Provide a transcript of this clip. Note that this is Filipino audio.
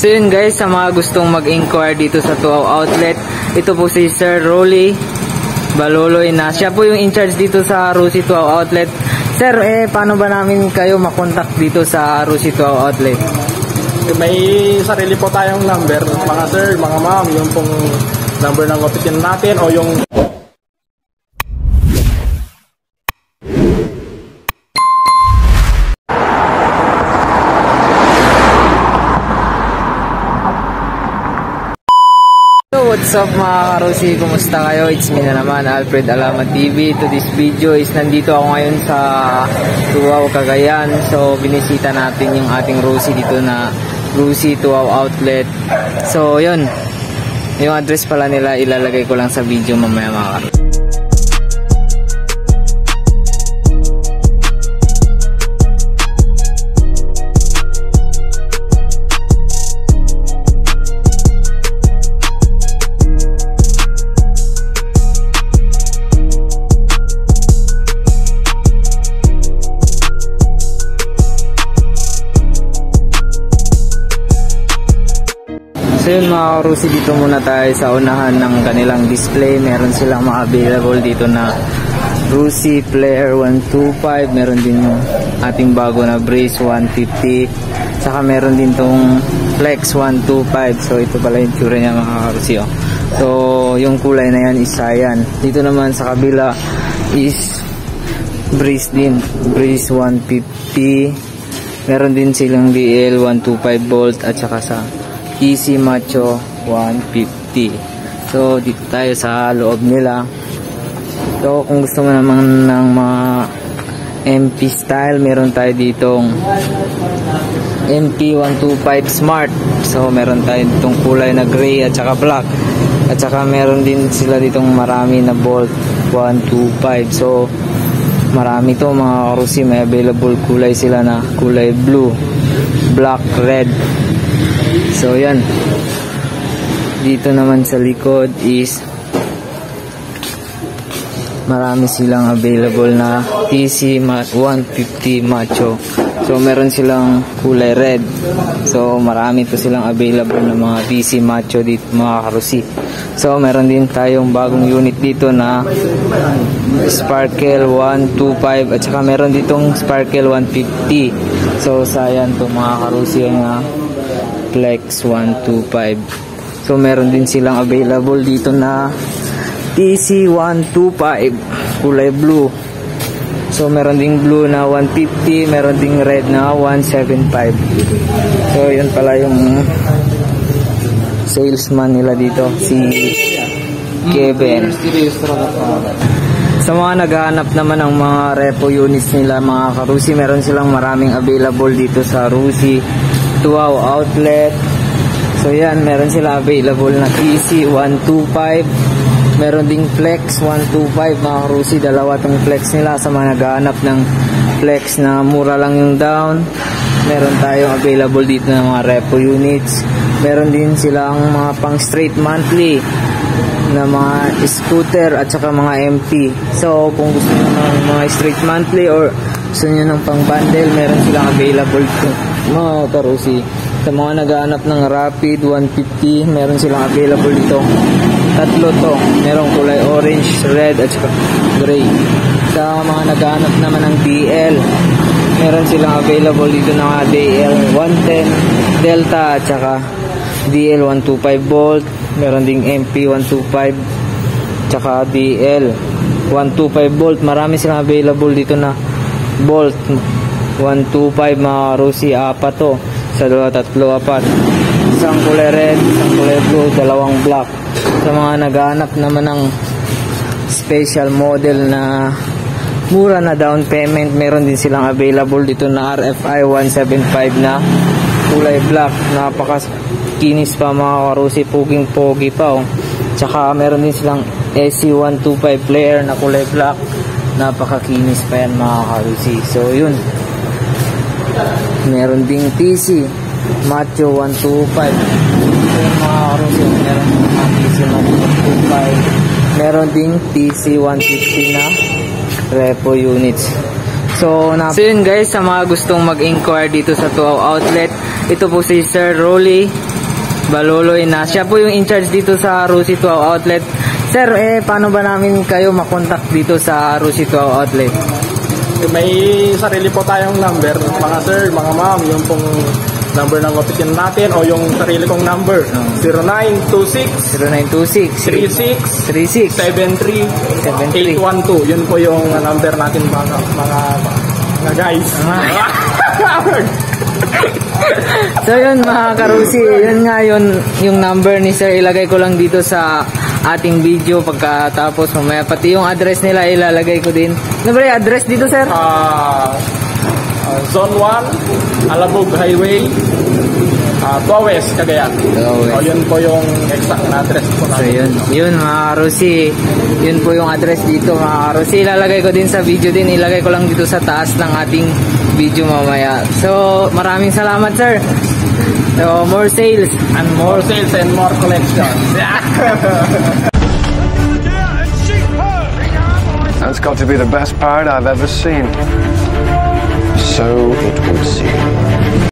So yun guys, sa mga gustong mag-inquire dito sa Tuaw Outlet, ito po si Sir Rolly Baloloy na siya po yung in-charge dito sa Rusi Tuaw Outlet. Sir, paano ba namin kayo makontak dito sa Rusi Tuaw Outlet? May sarili po tayong number, mga sir, mga ma'am, yung pong number ng opisina natin o yung What's up mga karusi? Kumusta kayo? It's me na naman, Alfred Alama TV. To this video is nandito ako ngayon sa Tuaw, Cagayan. So binisita natin yung ating Rusi dito na Rusi Tuaw Outlet. So yun, yung address pala nila ilalagay ko lang sa video mamaya mga karusi. So yun mga karusi, dito muna tayo sa unahan ng kanilang display. Meron silang mga available dito na Rusi Player 125. Meron din yung ating bago na Brace 150. Saka meron din tong Flex 125. So ito pala yung tsura niya mga karusi. Oh. So yung kulay na yan is cyan. Dito naman sa kabila is Brace din, Brace 150. Meron din silang DL 125 volt at saka sa Easy Macho 150. So dito tayo sa loob nila. So kung gusto mo naman ng mga MP style, meron tayo ditong MP 125 Smart. So meron tayo ditong kulay na gray at saka black. At saka meron din sila ditong marami na Bolt 125. So marami to mga karusi. May available kulay sila na kulay blue, black, red. So yan, dito naman sa likod is marami silang available na TC 150 Macho. So meron silang kulay red. So marami to silang available na mga TC Macho dito mga karusi. So meron din tayong bagong unit dito na Sparkle 125 at saka meron ditong Sparkle 150. So sayan to mga karusi nga Flex 125. So meron din silang available dito na TC 125 kulay blue. So meron ding blue na 150, meron ding red na 175. So yun pala yung salesman nila dito, si Kevin. Sa mga naghahanap naman ng mga repo units nila mga karusi, meron silang maraming available dito sa Rusi Tuaw Outlet. So yan, meron sila available na TC 125, meron ding Flex 125 mga karusi. Dalawa tong Flex nila sa mga naghahanap ng Flex na mura lang yung down. Meron tayong available dito ng mga repo units. Meron din silang mga pang straight monthly na mga scooter at saka mga MP. So kung gusto nyo ng mga straight monthly or gusto nyo ng pang bundle, meron silang available dito mga karusi. Sa mga naghahanap ng Rapid 150, meron silang available dito. Tatlo to, merong kulay orange, red at saka gray. Sa mga naghahanap naman ng DL, meron silang available dito na DL 110 Delta at saka DL 125 Volt. Meron ding MP 125 tsaka DL 125 Volt. Marami silang available dito na Volt 125 mga karusi. Apat to, sa dalawa, tatlo, apat. Isang kulay red, isang kulay blue, dalawang black. Sa mga naghahanap naman ng special model na mura na down payment, meron din silang available dito na RFI 175 na kulay black. Napakakinis pa mga karusi, puging pogi pa oh. Tsaka meron din silang SC 125 player na kulay black. Napakakinis pa yan mga karusi. So yun, meron ding TC Macho 125. So yun mga karusi, meron ding TC Macho 125. Meron ding TC 150 na repo units. So yun guys, sa mga gustong mag-inquire dito sa Tuaw Outlet, ito po si Sir Rolly Baluloy na. Siya po yung in-charge dito sa Rusi Tuaw Outlet. Sir, paano ba namin kayo makontak dito sa Rusi Tuaw Outlet? May sarili po tayong number, mga sir, mga ma'am, yung pong number ng opisina natin o yung sarili kong number, 0926 36 73 812. Yun po yung number natin mga guys. So yun mga karusi, yun nga yung number ni sir, ilagay ko lang dito sa ating video pagkatapos mamaya, pati yung address nila ilalagay ko din. Ano ba yung address dito sir? Zone 1, Alabog Highway, Tuawes, Cagayan. So, yun po yung exact na address po natin. So yun mga karusi, yun po yung address dito mga karusi. Ilalagay ko din sa video din, ilagay ko lang dito sa taas ng ating video mamaya. So maraming salamat sir. So more sales and more collections. That's got to be the best part I've ever seen. So it would seem.